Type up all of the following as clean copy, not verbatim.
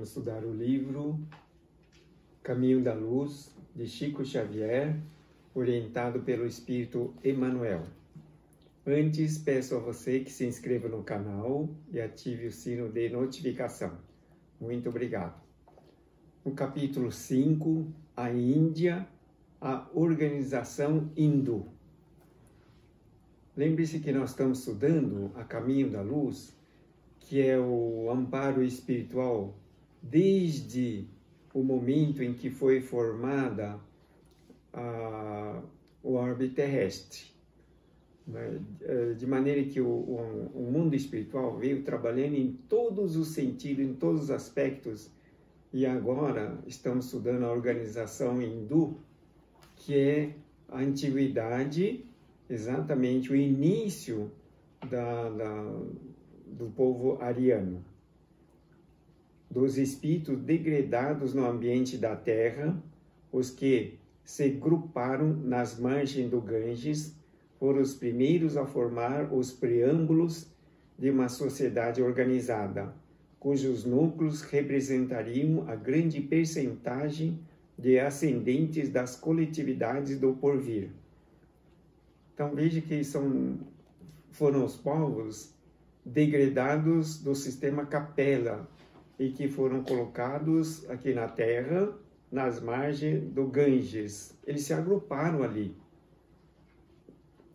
Vamos estudar o livro Caminho da Luz, de Chico Xavier, orientado pelo Espírito Emmanuel. Antes, peço a você que se inscreva no canal e ative o sino de notificação. Muito obrigado. No capítulo 5, a Índia, a organização hindu. Lembre-se que nós estamos estudando a Caminho da Luz, que é o amparo espiritual desde o momento em que foi formada o orbe terrestre. De maneira que o mundo espiritual veio trabalhando em todos os sentidos, em todos os aspectos, e agora estamos estudando a organização hindu, que é a antiguidade, exatamente o início do povo ariano, dos espíritos degradados no ambiente da terra, os que se gruparam nas margens do Ganges, foram os primeiros a formar os preâmbulos de uma sociedade organizada, cujos núcleos representariam a grande percentagem de ascendentes das coletividades do porvir. Então veja que foram os povos degradados do sistema Capela e que foram colocados aqui na Terra, nas margens do Ganges. Eles se agruparam ali.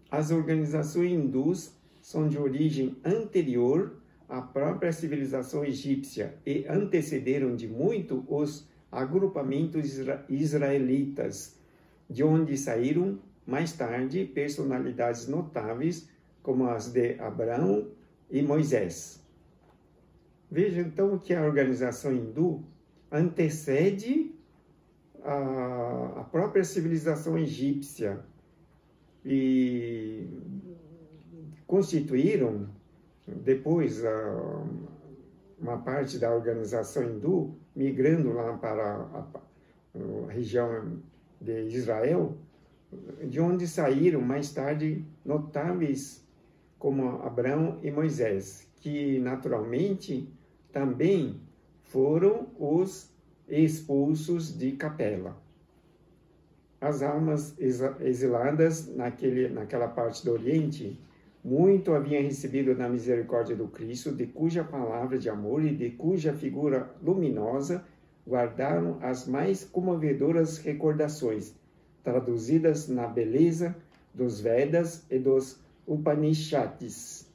As organizações hindus são de origem anterior à própria civilização egípcia e antecederam de muito os agrupamentos israelitas, de onde saíram mais tarde personalidades notáveis como as de Abraão e Moisés. Veja então que a organização hindu antecede a própria civilização egípcia e constituíram depois uma parte da organização hindu, migrando lá para a região de Israel, de onde saíram mais tarde notáveis como Abraão e Moisés, que naturalmente também foram os expulsos de Capela. As almas exiladas naquela parte do Oriente muito haviam recebido da misericórdia do Cristo, de cuja palavra de amor e de cuja figura luminosa guardaram as mais comovedoras recordações, traduzidas na beleza dos Vedas e dos Upanishads.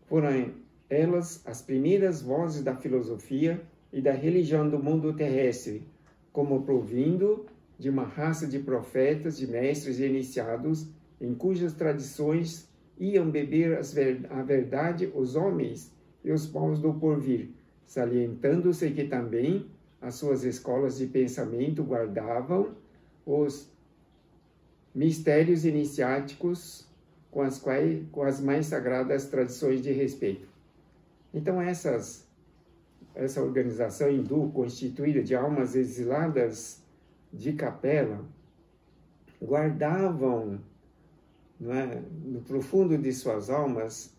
Foram elas as primeiras vozes da filosofia e da religião do mundo terrestre, como provindo de uma raça de profetas, de mestres e iniciados, em cujas tradições iam beber a verdade os homens e os povos do porvir, salientando-se que também as suas escolas de pensamento guardavam os mistérios iniciáticos com as mais sagradas tradições de respeito. Então essa organização hindu, constituída de almas exiladas de Capela, guardavam, no profundo de suas almas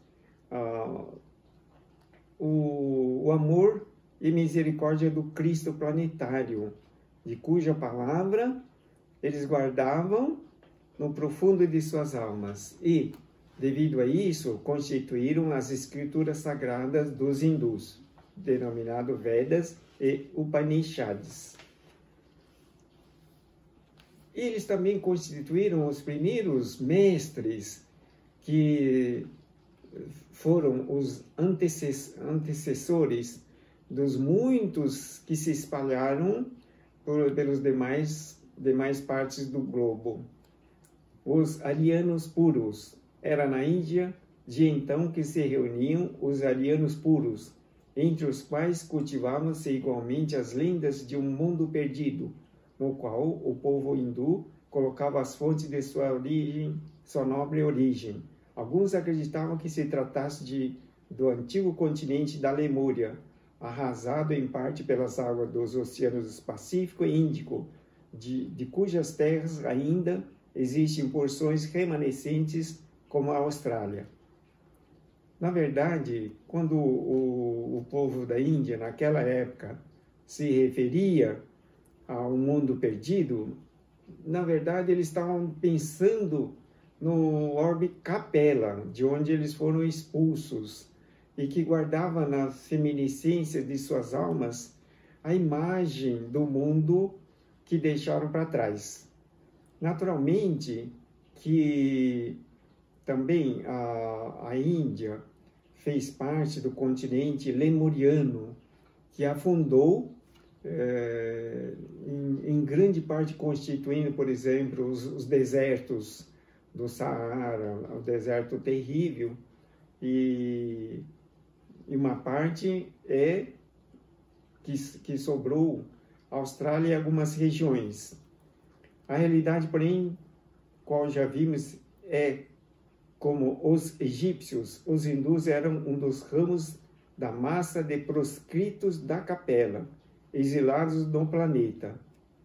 o amor e misericórdia do Cristo planetário, de cuja palavra eles guardavam no profundo de suas almas e, devido a isso, constituíram as escrituras sagradas dos hindus, denominado Vedas e Upanishads. Eles também constituíram os primeiros mestres que foram os antecessores dos muitos que se espalharam pelos demais partes do globo. Os arianos puros. Era na Índia de então que se reuniam os arianos puros, entre os quais cultivavam-se igualmente as lendas de um mundo perdido, no qual o povo hindu colocava as fontes de sua nobre origem. Alguns acreditavam que se tratasse do antigo continente da Lemúria, arrasado em parte pelas águas dos oceanos Pacífico e Índico, de cujas terras ainda existem porções remanescentes como a Austrália. Na verdade, quando o povo da Índia, naquela época, se referia a um mundo perdido, na verdade eles estavam pensando no orbe Capella, de onde eles foram expulsos, e que guardava nas reminiscências de suas almas a imagem do mundo que deixaram para trás. Naturalmente que também a Índia fez parte do continente lemuriano, que afundou em grande parte constituindo, por exemplo, os desertos do Saara, o deserto terrível, e uma parte que sobrou a Austrália e algumas regiões. A realidade, porém, qual já vimos, é como os egípcios, os hindus eram um dos ramos da massa de proscritos da Capella, exilados no planeta.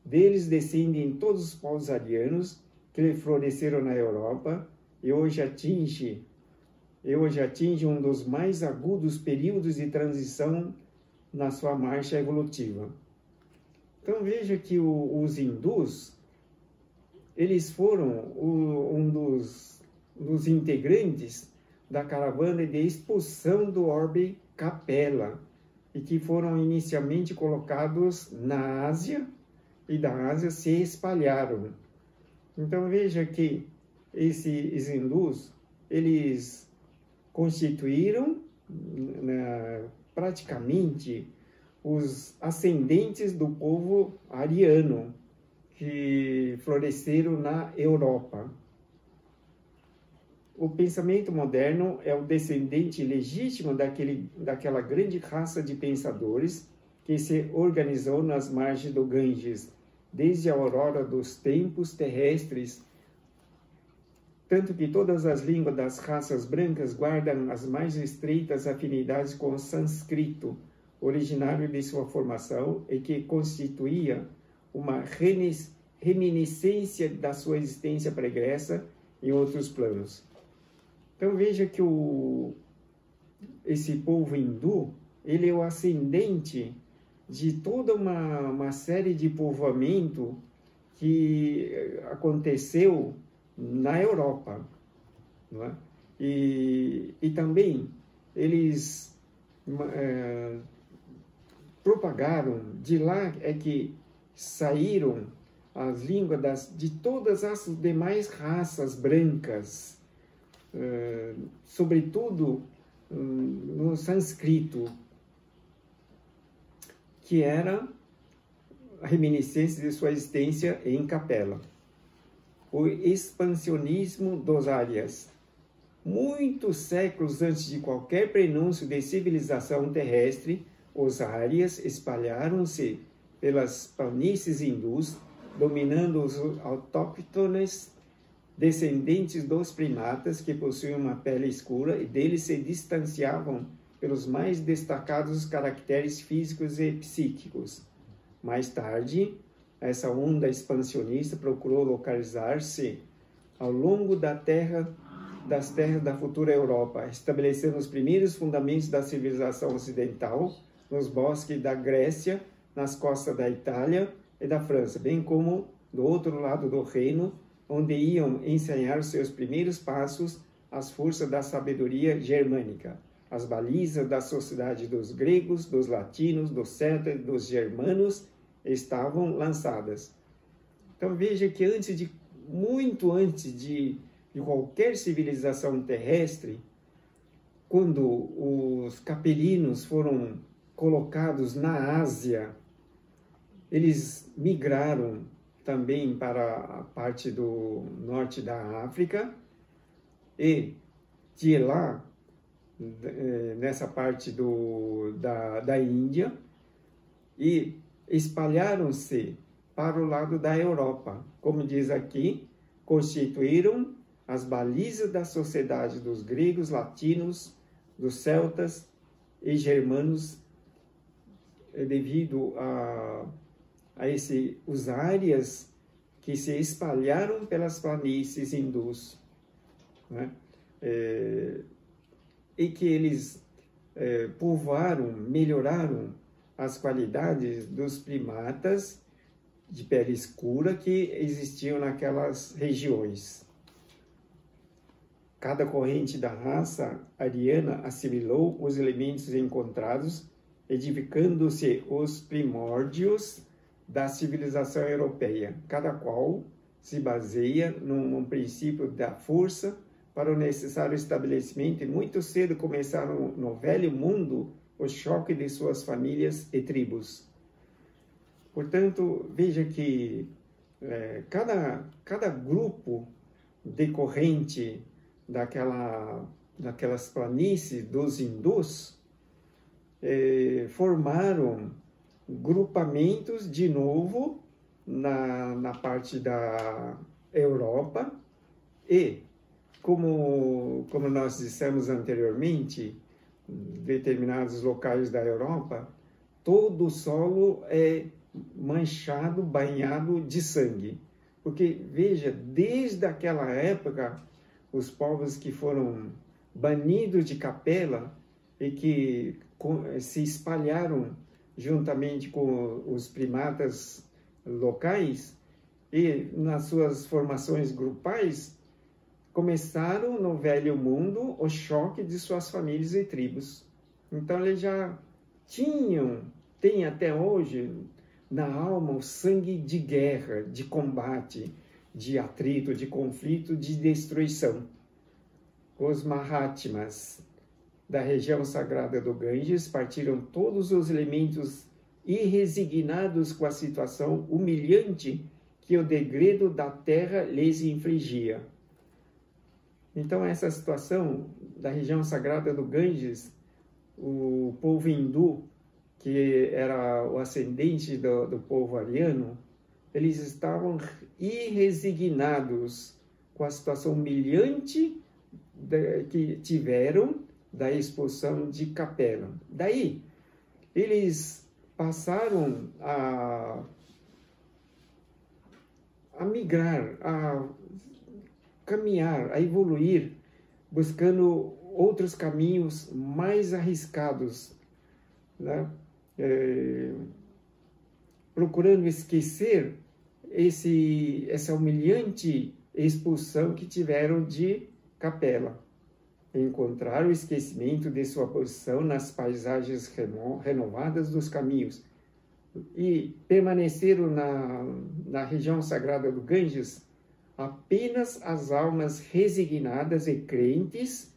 Deles descendem todos os povos arianos que floresceram na Europa e hoje atinge um dos mais agudos períodos de transição na sua marcha evolutiva. Então veja que os hindus, eles foram um dos integrantes da caravana de expulsão do orbe Capella, e que foram inicialmente colocados na Ásia, e da Ásia se espalharam. Então veja que esses hindus, eles constituíram praticamente os ascendentes do povo ariano, que floresceram na Europa. O pensamento moderno é o descendente legítimo daquela grande raça de pensadores que se organizou nas margens do Ganges, desde a aurora dos tempos terrestres, tanto que todas as línguas das raças brancas guardam as mais estreitas afinidades com o sânscrito, originário de sua formação e que constituía uma reminiscência da sua existência pregressa em outros planos. Então veja que esse povo hindu, ele é o ascendente de toda uma série de povoamento que aconteceu na Europa, não é? E também eles propagaram, de lá é que saíram as línguas de todas as demais raças brancas, sobretudo no sânscrito, que era a reminiscência de sua existência em Capella. O expansionismo dos árias. Muitos séculos antes de qualquer prenúncio de civilização terrestre, os árias espalharam-se pelas planícies hindus, dominando os autóctones descendentes dos primatas que possuíam uma pele escura, e deles se distanciavam pelos mais destacados caracteres físicos e psíquicos. Mais tarde, essa onda expansionista procurou localizar-se ao longo das terras da futura Europa, estabelecendo os primeiros fundamentos da civilização ocidental nos bosques da Grécia, nas costas da Itália e da França, bem como do outro lado do reino, onde iam ensaiar seus primeiros passos as forças da sabedoria germânica. As balizas da sociedade dos gregos, dos latinos, dos celtas e dos germanos estavam lançadas. Então veja que muito antes de qualquer civilização terrestre, quando os capelinos foram colocados na Ásia, eles migraram também para a parte do norte da África, e de lá, nessa parte da Índia, e espalharam-se para o lado da Europa. Como diz aqui, constituíram as balizas da sociedade dos gregos, latinos, dos celtas e germanos, devido a os árias que se espalharam pelas planícies hindus, né? E que eles povoaram, melhoraram as qualidades dos primatas de pele escura que existiam naquelas regiões. Cada corrente da raça ariana assimilou os elementos encontrados, edificando-se os primórdios da civilização europeia, cada qual se baseia num princípio da força para o necessário estabelecimento, e muito cedo começaram no velho mundo o choque de suas famílias e tribos. Portanto, veja que cada grupo decorrente daquelas planícies dos hindus formaram grupamentos de novo na parte da Europa e, como nós dissemos anteriormente, determinados locais da Europa, todo o solo é manchado, banhado de sangue. Porque, veja, desde aquela época, os povos que foram banidos de Capela e que se espalharam juntamente com os primatas locais e nas suas formações grupais, começaram no velho mundo o choque de suas famílias e tribos. Então eles já tem até hoje na alma o sangue de guerra, de combate, de atrito, de conflito, de destruição. Os Mahatmas da região sagrada do Ganges partiram todos os elementos irresignados com a situação humilhante que o degredo da terra lhes infligia. Então, essa situação da região sagrada do Ganges, o povo hindu, que era o ascendente do povo ariano, eles estavam irresignados com a situação humilhante que tiveram da expulsão de Capela. Daí, eles passaram a migrar, a caminhar, a evoluir, buscando outros caminhos mais arriscados, né? Procurando esquecer essa humilhante expulsão que tiveram de Capela. Encontraram o esquecimento de sua posição nas paisagens renovadas dos caminhos e permaneceram na região sagrada do Ganges apenas as almas resignadas e crentes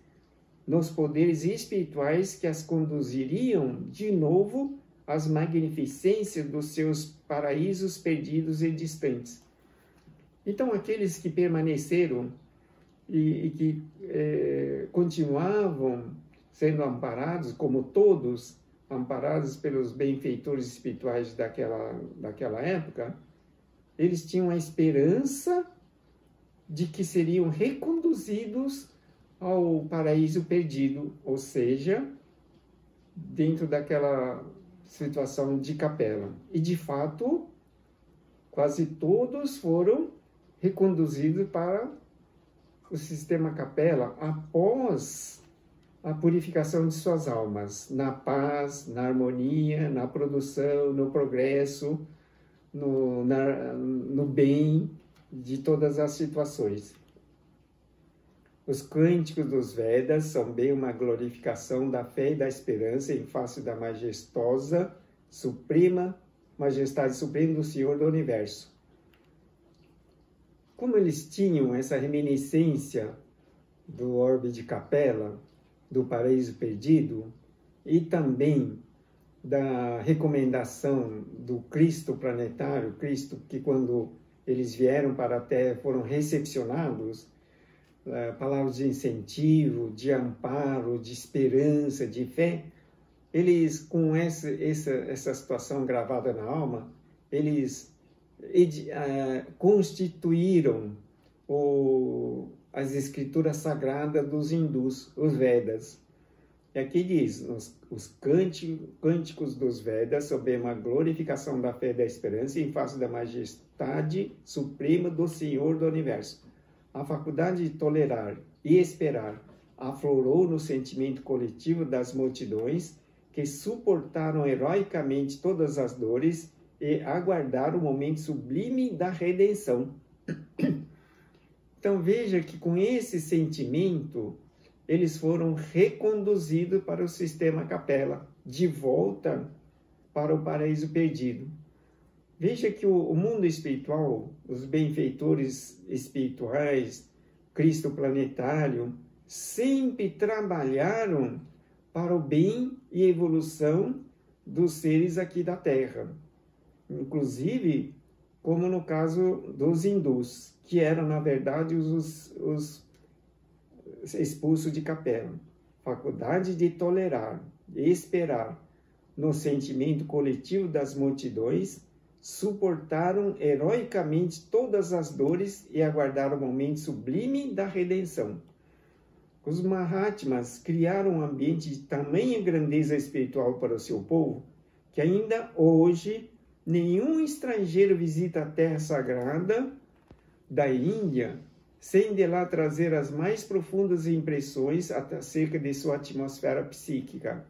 nos poderes espirituais que as conduziriam de novo às magnificências dos seus paraísos perdidos e distantes. Então, aqueles que permaneceram e que continuavam sendo amparados, como todos, amparados pelos benfeitores espirituais daquela época, eles tinham a esperança de que seriam reconduzidos ao paraíso perdido, ou seja, dentro daquela situação de Capela. E, de fato, quase todos foram reconduzidos para o sistema Capela após a purificação de suas almas, na paz, na harmonia, na produção, no progresso, no bem de todas as situações. Os cânticos dos Vedas são bem uma glorificação da fé e da esperança em face da majestade suprema do Senhor do Universo. Como eles tinham essa reminiscência do orbe de Capela, do paraíso perdido, e também da recomendação do Cristo planetário, Cristo que quando eles vieram para a Terra foram recepcionados, palavras de incentivo, de amparo, de esperança, de fé, eles, com essa situação gravada na alma, eles constituíram as escrituras sagradas dos hindus, os Vedas. E aqui diz, os cânticos dos Vedas sob uma glorificação da fé e da esperança em face da majestade suprema do Senhor do Universo. A faculdade de tolerar e esperar aflorou no sentimento coletivo das multidões que suportaram heroicamente todas as dores e aguardaram o momento sublime da redenção. Então veja que com esse sentimento, eles foram reconduzidos para o sistema capela, de volta para o paraíso perdido. Veja que o mundo espiritual, os benfeitores espirituais, Cristo planetário, sempre trabalharam para o bem e evolução dos seres aqui da Terra. Inclusive, como no caso dos hindus, que eram, na verdade, os expulsos de capela. Faculdade de tolerar e esperar no sentimento coletivo das multidões, suportaram heroicamente todas as dores e aguardaram o momento sublime da redenção. Os Mahatmas criaram um ambiente de tamanha grandeza espiritual para o seu povo, que ainda hoje nenhum estrangeiro visita a terra sagrada da Índia sem de lá trazer as mais profundas impressões acerca de sua atmosfera psíquica.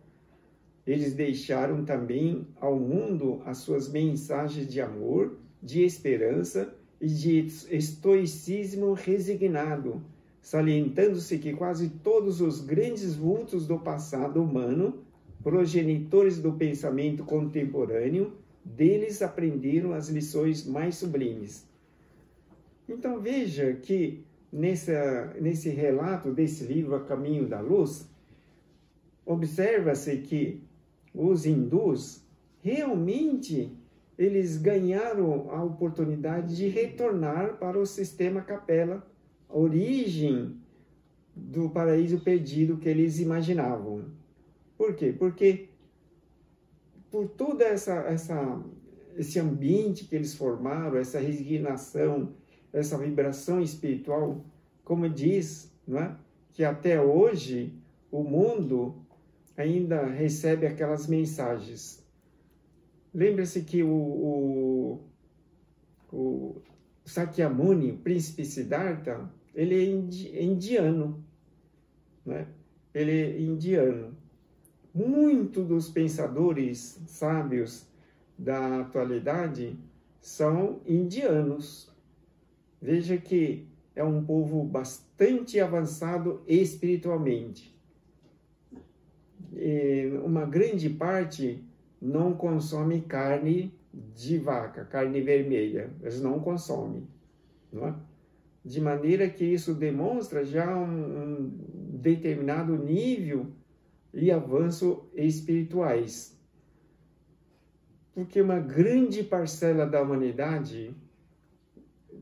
Eles deixaram também ao mundo as suas mensagens de amor, de esperança e de estoicismo resignado, salientando-se que quase todos os grandes vultos do passado humano, progenitores do pensamento contemporâneo, deles aprenderam as lições mais sublimes. Então veja que nesse relato desse livro A Caminho da Luz, observa-se que os hindus realmente eles ganharam a oportunidade de retornar para o sistema capela, a origem do paraíso perdido que eles imaginavam. Por quê? Porque por todo esse ambiente que eles formaram, essa resignação, essa vibração espiritual, como diz, não é? Que até hoje o mundo ainda recebe aquelas mensagens. Lembre-se que o Sakyamuni, o príncipe Siddhartha, ele é indiano, né? Ele é indiano. Muitos dos pensadores sábios da atualidade são indianos. Veja que é um povo bastante avançado espiritualmente. E uma grande parte não consome carne de vaca, carne vermelha. Eles não consomem, não é? De maneira que isso demonstra já um determinado nível e avanço espirituais. Porque uma grande parcela da humanidade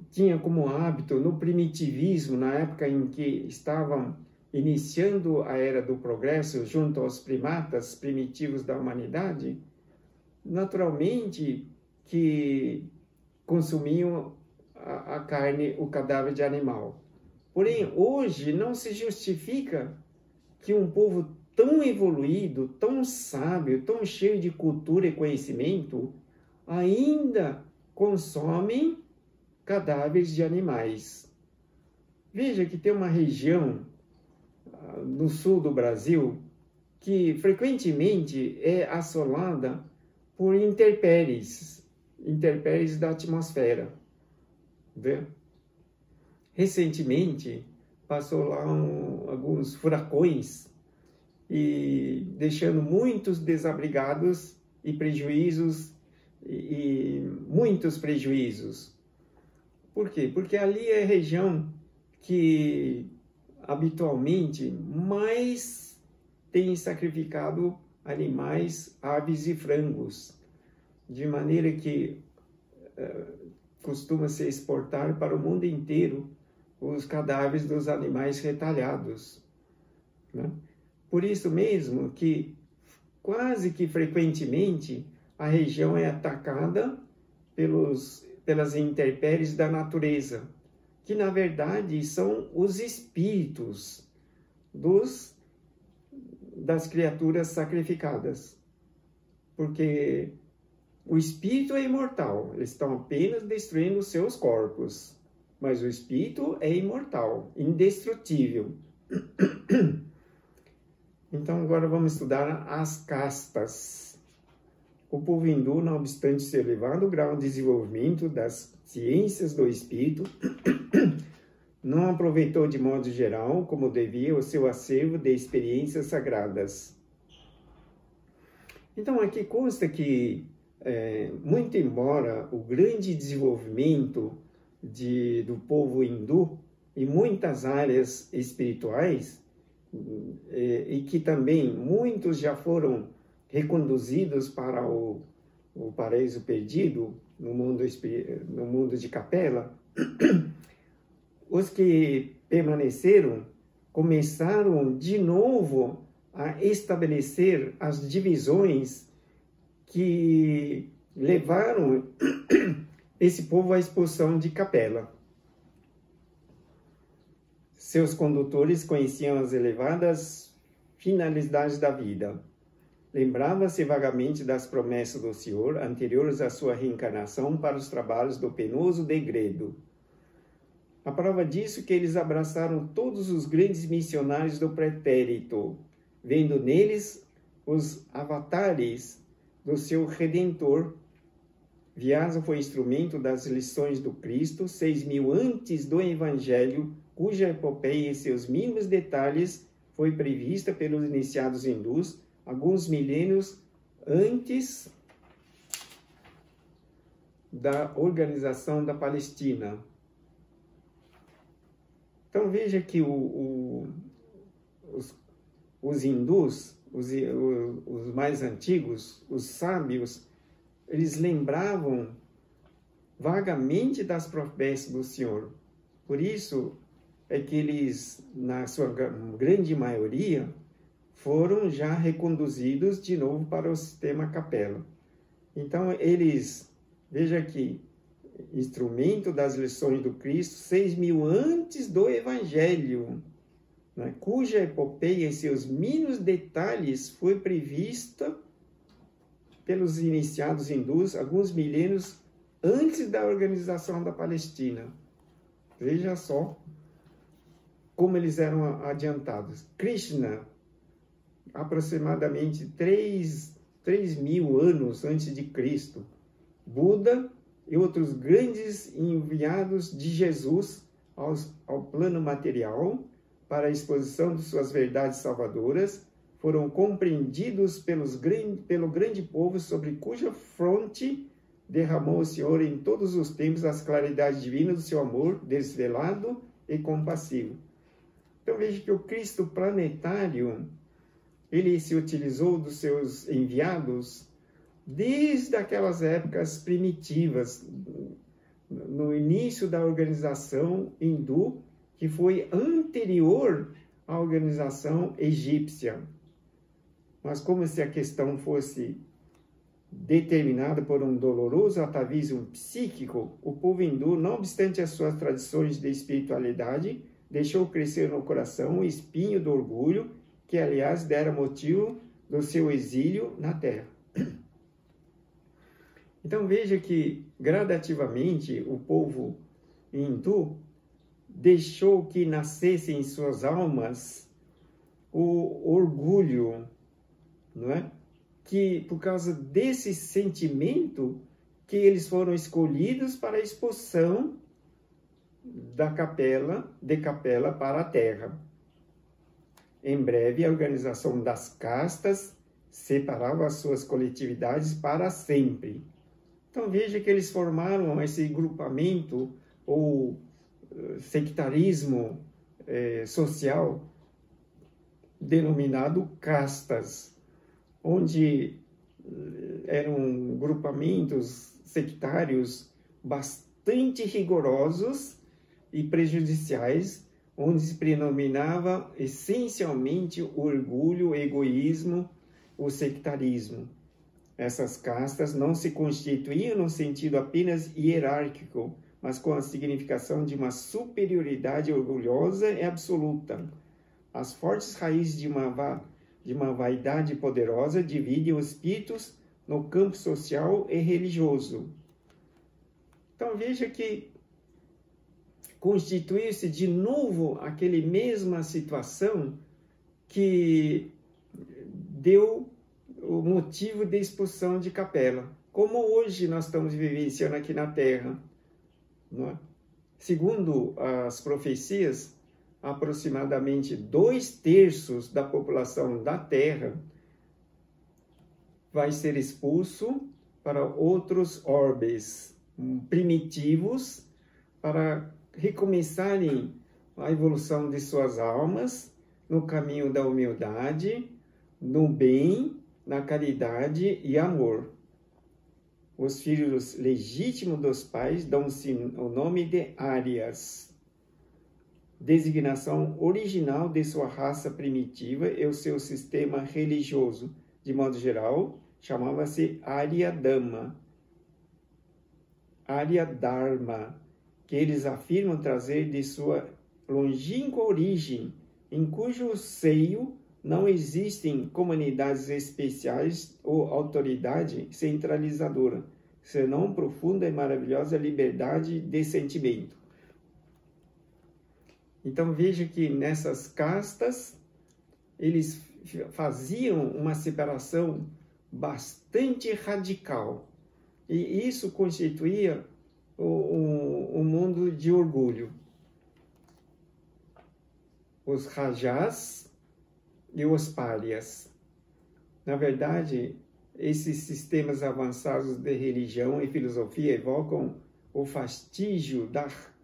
tinha como hábito, no primitivismo, na época em que estavam iniciando a era do progresso junto aos primatas primitivos da humanidade, naturalmente que consumiam a carne, o cadáver de animal. Porém, hoje não se justifica que um povo tão evoluído, tão sábio, tão cheio de cultura e conhecimento, ainda consomem cadáveres de animais. Veja que tem uma região no sul do Brasil que frequentemente é assolada por intempéries da atmosfera. Vê? Recentemente passou lá alguns furacões e deixando muitos desabrigados e prejuízos e muitos prejuízos. Por quê? Porque ali é a região que habitualmente mais tem sacrificado animais, aves e frangos, de maneira que costuma se exportar para o mundo inteiro os cadáveres dos animais retalhados, né? Por isso mesmo que quase que frequentemente a região é atacada pelas intempéries da natureza, que na verdade são os espíritos das criaturas sacrificadas. Porque o espírito é imortal, eles estão apenas destruindo os seus corpos, mas o espírito é imortal, indestrutível. Então agora vamos estudar as castas. O povo hindu, não obstante seu elevado grau de desenvolvimento das ciências do espírito, não aproveitou de modo geral, como devia, o seu acervo de experiências sagradas. Então aqui consta que, muito embora o grande desenvolvimento do povo hindu em muitas áreas espirituais, e que também muitos já foram reconduzidos para o paraíso perdido, no mundo de Capela, os que permaneceram começaram de novo a estabelecer as divisões que levaram esse povo à expulsão de Capela. Seus condutores conheciam as elevadas finalidades da vida. Lembrava-se vagamente das promessas do Senhor anteriores à sua reencarnação para os trabalhos do penoso degredo. A prova disso é que eles abraçaram todos os grandes missionários do pretérito, vendo neles os avatares do seu Redentor. Vyasa foi instrumento das lições do Cristo 6.000 antes do Evangelho, cuja epopeia em seus mínimos detalhes foi prevista pelos iniciados hindus alguns milênios antes da organização da Palestina. Então veja que os hindus, os mais antigos, os sábios, eles lembravam vagamente das promessas do Senhor. Por isso é que eles, na sua grande maioria, foram já reconduzidos de novo para o sistema Capela. Então eles, veja aqui, instrumento das lições do Cristo 6.000 antes do Evangelho, né, cuja epopeia em seus mínimos detalhes foi prevista pelos iniciados hindus alguns milênios antes da organização da Palestina. Veja só como eles eram adiantados. Krishna, aproximadamente 3.000 anos antes de Cristo. Buda e outros grandes enviados de Jesus ao plano material para a exposição de suas verdades salvadoras foram compreendidos pelo grande povo sobre cuja fronte derramou o Senhor em todos os tempos as claridades divinas do seu amor desvelado e compassivo. Então veja que o Cristo planetário, ele se utilizou dos seus enviados desde aquelas épocas primitivas, no início da organização hindu, que foi anterior à organização egípcia. Mas como se a questão fosse determinada por um doloroso atavismo psíquico, o povo hindu, não obstante as suas tradições de espiritualidade, deixou crescer no coração o espinho do orgulho, que aliás dera motivo do seu exílio na terra. Então veja que gradativamente o povo hindu deixou que nascesse em suas almas o orgulho, não é? Que por causa desse sentimento que eles foram escolhidos para a expulsão de Capela para a terra. Em breve, a organização das castas separava as suas coletividades para sempre. Então veja que eles formaram esse grupamento ou sectarismo social denominado castas, onde eram grupamentos sectários bastante rigorosos e prejudiciais, onde se predominava essencialmente o orgulho, o egoísmo, o sectarismo. Essas castas não se constituíam no sentido apenas hierárquico, mas com a significação de uma superioridade orgulhosa e absoluta. As fortes raízes de uma vaidade poderosa dividem os espíritos no campo social e religioso. Então veja que constituiu-se de novo aquela mesma situação que deu o motivo de expulsão de Capela, como hoje nós estamos vivenciando aqui na Terra, não é? Segundo as profecias, aproximadamente 2/3 da população da Terra vai ser expulso para outros orbes primitivos, para recomeçarem a evolução de suas almas no caminho da humildade, no bem, na caridade e amor. Os filhos legítimos dos pais dão-se o nome de Árias, designação original de sua raça primitiva e o seu sistema religioso. De modo geral, chamava-se Arya Dharma, que eles afirmam trazer de sua longínqua origem, em cujo seio não existem comunidades especiais ou autoridade centralizadora, senão profunda e maravilhosa liberdade de sentimento. Então veja que nessas castas eles faziam uma separação bastante radical, e isso constituía um mundo de orgulho. Os Rajas e os Párias. Na verdade, esses sistemas avançados de religião e filosofia evocam o fastígio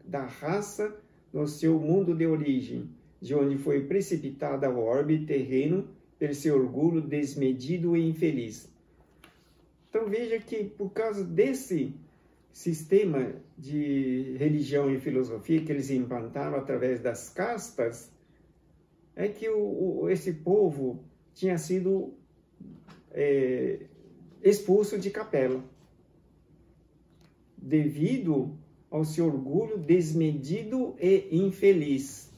da raça no seu mundo de origem, de onde foi precipitada ao orbe terreno pelo seu orgulho desmedido e infeliz. Então veja que por causa desse sistema de religião e filosofia que eles implantaram através das castas, é que esse povo tinha sido expulso de Capela, devido ao seu orgulho desmedido e infeliz.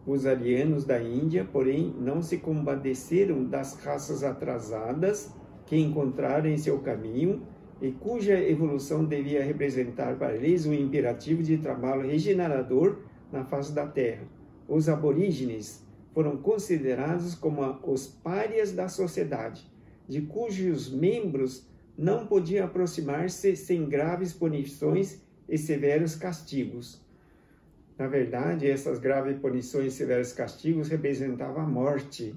Os arianos da Índia, porém, não se compadeceram das raças atrasadas que encontraram em seu caminho e cuja evolução devia representar para eles o imperativo de trabalho regenerador na face da Terra. Os aborígenes foram considerados como os párias da sociedade, de cujos membros não podiam aproximar-se sem graves punições e severos castigos. Na verdade, essas graves punições e severos castigos representavam a morte.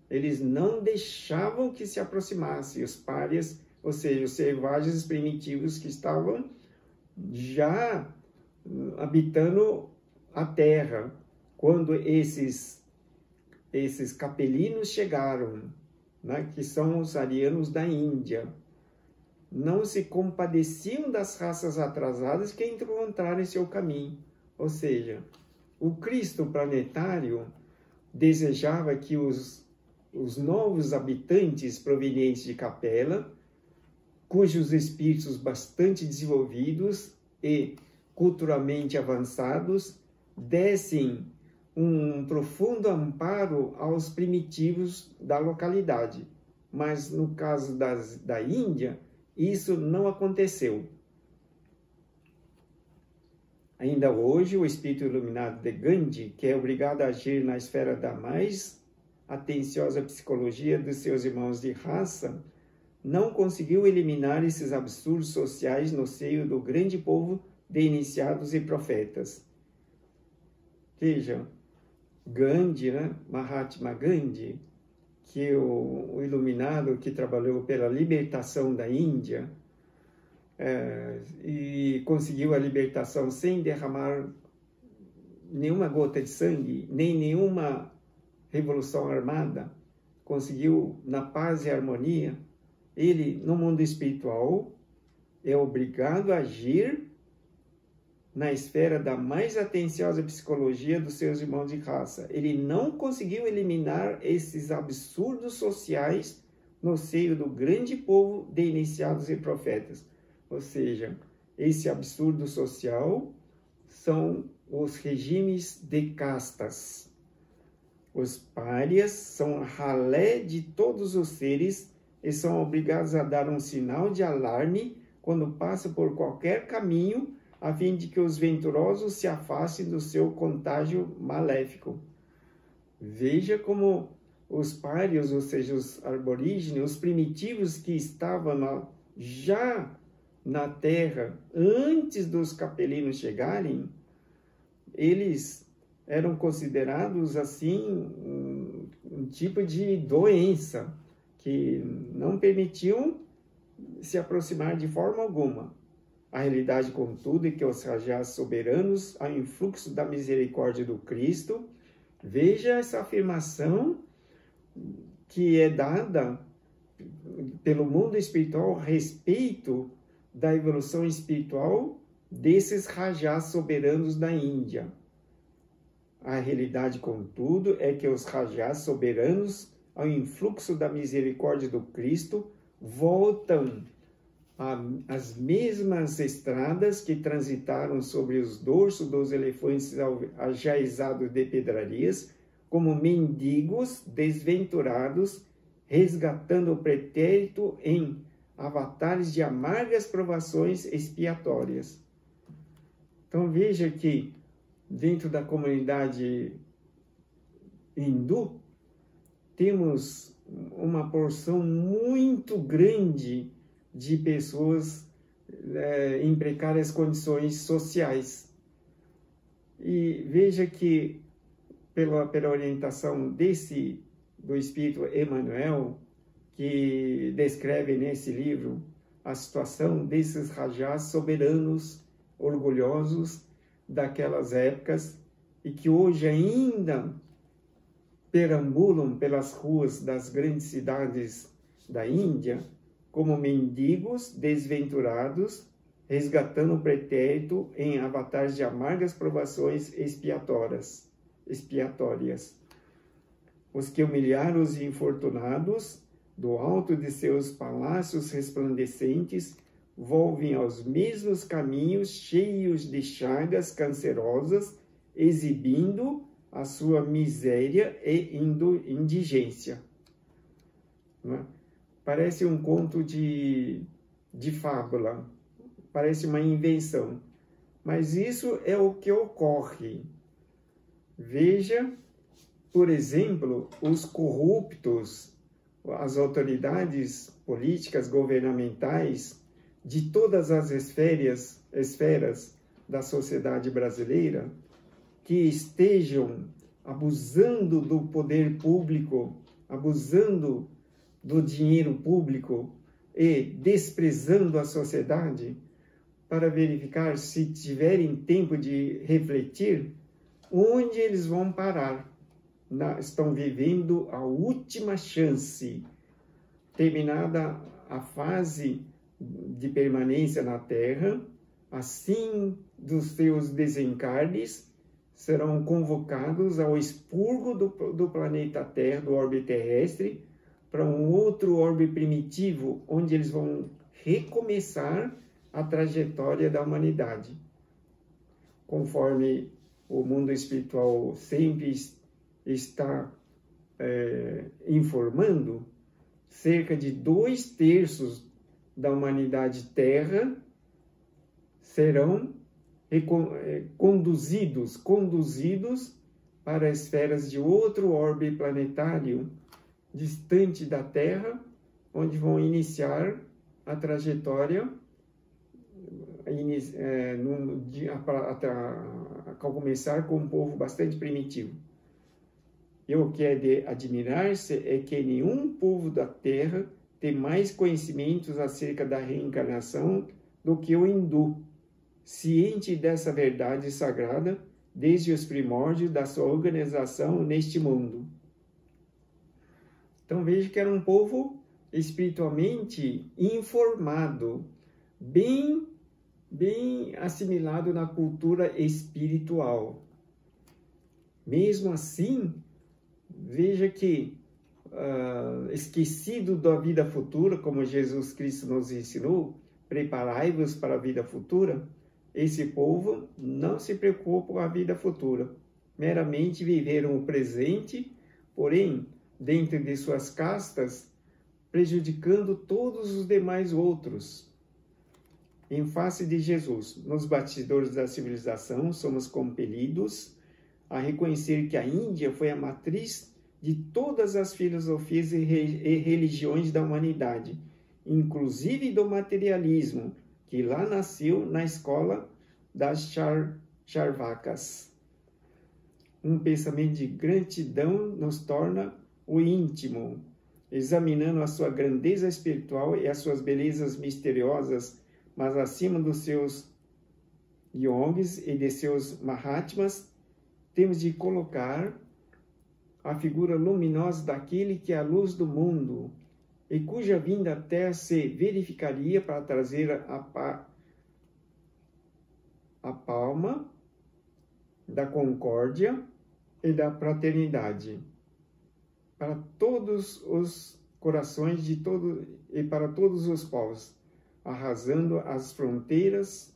Eles não deixavam que se aproximassem os párias, ou seja, os selvagens primitivos que estavam já habitando a terra, quando esses capelinos chegaram, né, que são os arianos da Índia. Não se compadeciam das raças atrasadas que encontraram em seu caminho. Ou seja, o Cristo planetário desejava que os novos habitantes provenientes de Capela, cujos espíritos bastante desenvolvidos e culturalmente avançados, dessem um profundo amparo aos primitivos da localidade. Mas no caso da Índia, isso não aconteceu. Ainda hoje, o espírito iluminado de Gandhi, que é obrigado a agir na esfera da mais atenciosa psicologia dos seus irmãos de raça, não conseguiu eliminar esses absurdos sociais no seio do grande povo de iniciados e profetas. Veja, Gandhi, né? Mahatma Gandhi, que é o iluminado que trabalhou pela libertação da Índia, e conseguiu a libertação sem derramar nenhuma gota de sangue, nem nenhuma revolução armada, conseguiu na paz e harmonia. Ele, no mundo espiritual, é obrigado a agir na esfera da mais atenciosa psicologia dos seus irmãos de raça. Ele não conseguiu eliminar esses absurdos sociais no seio do grande povo de iniciados e profetas. Ou seja, esse absurdo social são os regimes de castas. Os párias são a ralé de todos os seres e são obrigados a dar um sinal de alarme quando passam por qualquer caminho, a fim de que os venturosos se afastem do seu contágio maléfico. Veja como os pários, ou seja, os aborígenes, os primitivos que estavam já na terra antes dos capelinos chegarem, eles eram considerados assim um tipo de doença que não permitiam se aproximar de forma alguma. A realidade, contudo, é que os rajás soberanos, ao influxo da misericórdia do Cristo, veja essa afirmação que é dada pelo mundo espiritual a respeito da evolução espiritual desses rajás soberanos da Índia. A realidade, contudo, é que os rajás soberanos, ao influxo da misericórdia do Cristo, voltam às mesmas estradas que transitaram sobre os dorsos dos elefantes ajaezados de pedrarias, como mendigos desventurados, resgatando o pretérito em avatares de amargas provações expiatórias. Então veja que dentro da comunidade hindu temos uma porção muito grande de pessoas em precárias condições sociais. E veja que pela orientação do Espírito Emmanuel, que descreve nesse livro a situação desses rajás soberanos, orgulhosos daquelas épocas e que hoje ainda perambulam pelas ruas das grandes cidades da Índia como mendigos desventurados, resgatando o pretérito em avatares de amargas provações expiatórias. Os que humilharam os infortunados do alto de seus palácios resplandecentes volvem aos mesmos caminhos cheios de chagas cancerosas, exibindo a sua miséria e indigência. Não é? Parece um conto de fábula, parece uma invenção, mas isso é o que ocorre. Veja, por exemplo, os corruptos, as autoridades políticas, governamentais, de todas as esferas da sociedade brasileira, que estejam abusando do poder público, abusando do dinheiro público e desprezando a sociedade, para verificar, se tiverem tempo de refletir, onde eles vão parar. Estão vivendo a última chance, terminada a fase de permanência na Terra, assim dos seus desencarnes, serão convocados ao expurgo do planeta Terra, do orbe terrestre, para um outro orbe primitivo, onde eles vão recomeçar a trajetória da humanidade. Conforme o mundo espiritual sempre está informando, cerca de 2/3 da humanidade Terra serão conduzidos para esferas de outro orbe planetário distante da Terra, onde vão iniciar a trajetória a começar com um povo bastante primitivo. E o que é de admirar-se é que nenhum povo da Terra tem mais conhecimentos acerca da reencarnação do que o hindu, ciente dessa verdade sagrada desde os primórdios da sua organização neste mundo. Então veja que era um povo espiritualmente informado, bem assimilado na cultura espiritual. Mesmo assim, veja que esquecido da vida futura, como Jesus Cristo nos ensinou, preparai-vos para a vida futura, esse povo não se preocupa com a vida futura, meramente viveram o presente, porém, dentro de suas castas, prejudicando todos os demais outros. Em face de Jesus, nos bastidores da civilização, somos compelidos a reconhecer que a Índia foi a matriz de todas as filosofias e religiões da humanidade, inclusive do materialismo, que lá nasceu na escola das Charvakas. Um pensamento de gratidão nos torna o íntimo, examinando a sua grandeza espiritual e as suas belezas misteriosas, mas acima dos seus yogis e de seus mahatmas, temos de colocar a figura luminosa daquele que é a luz do mundo e cuja vinda à Terra se verificaria para trazer a palma da concórdia e da fraternidade para todos os corações e para todos os povos, arrasando as fronteiras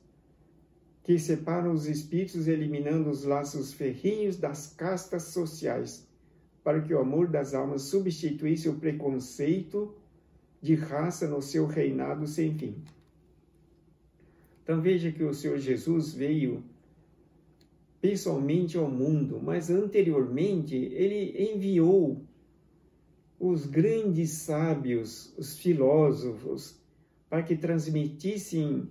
que separam os espíritos, eliminando os laços ferrinhos das castas sociais, para que o amor das almas substituísse o preconceito de raça no seu reinado sem fim. Então veja que o Senhor Jesus veio pessoalmente ao mundo, mas anteriormente ele enviou os grandes sábios, os filósofos, para que transmitissem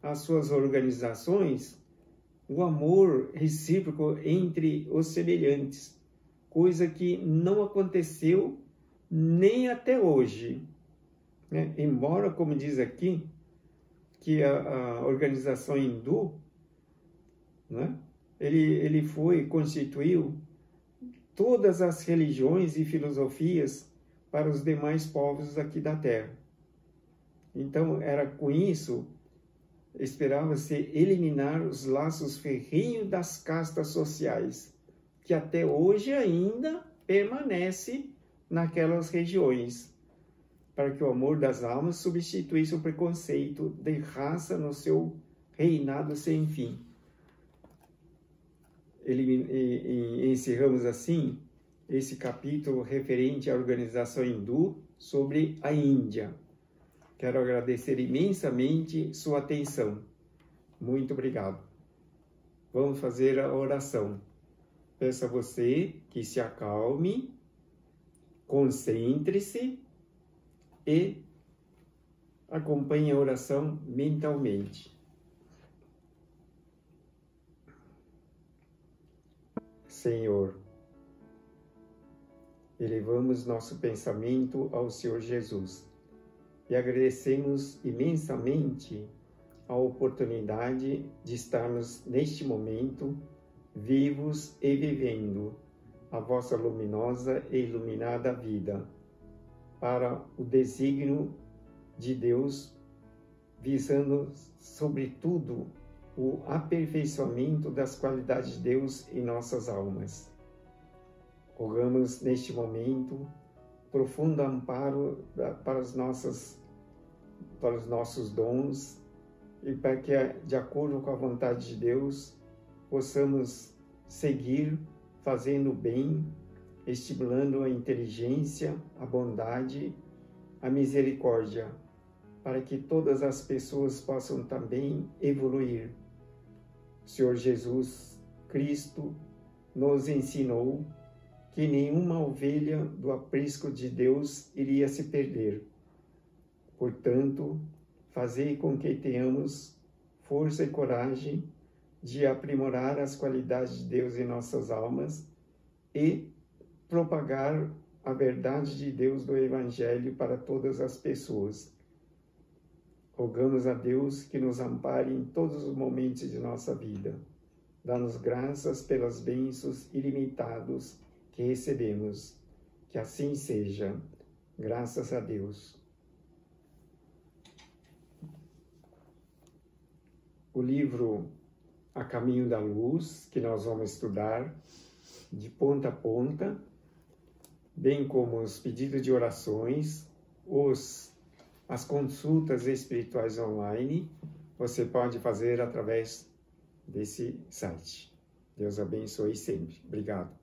às suas organizações o amor recíproco entre os semelhantes, coisa que não aconteceu nem até hoje, né? Embora, como diz aqui, que a organização hindu, né? ele constituiu todas as religiões e filosofias para os demais povos aqui da Terra. Então, era com isso, esperava-se eliminar os laços ferrenhos das castas sociais, que até hoje ainda permanece naquelas regiões, para que o amor das almas substituísse o preconceito de raça no seu reinado sem fim. Encerramos assim esse capítulo referente à organização hindu sobre a Índia. Quero agradecer imensamente sua atenção. Muito obrigado. Vamos fazer a oração. Peço a você que se acalme, concentre-se e acompanhe a oração mentalmente. Senhor, elevamos nosso pensamento ao Senhor Jesus e agradecemos imensamente a oportunidade de estarmos neste momento vivos e vivendo a vossa luminosa e iluminada vida para o desígnio de Deus, visando sobretudo o aperfeiçoamento das qualidades de Deus em nossas almas. Rogamos neste momento profundo amparo para os nossos dons e para que, de acordo com a vontade de Deus, possamos seguir fazendo o bem, estimulando a inteligência, a bondade, a misericórdia, para que todas as pessoas possam também evoluir. Senhor Jesus Cristo nos ensinou que nenhuma ovelha do aprisco de Deus iria se perder. Portanto, fazei com que tenhamos força e coragem de aprimorar as qualidades de Deus em nossas almas e propagar a verdade de Deus do Evangelho para todas as pessoas. Rogamos a Deus que nos ampare em todos os momentos de nossa vida. Dá-nos graças pelas bênçãos ilimitadas que recebemos. Que assim seja. Graças a Deus. O livro A Caminho da Luz, que nós vamos estudar de ponta a ponta, bem como os pedidos de orações, as consultas espirituais online, você pode fazer através desse site. Deus abençoe sempre. Obrigado.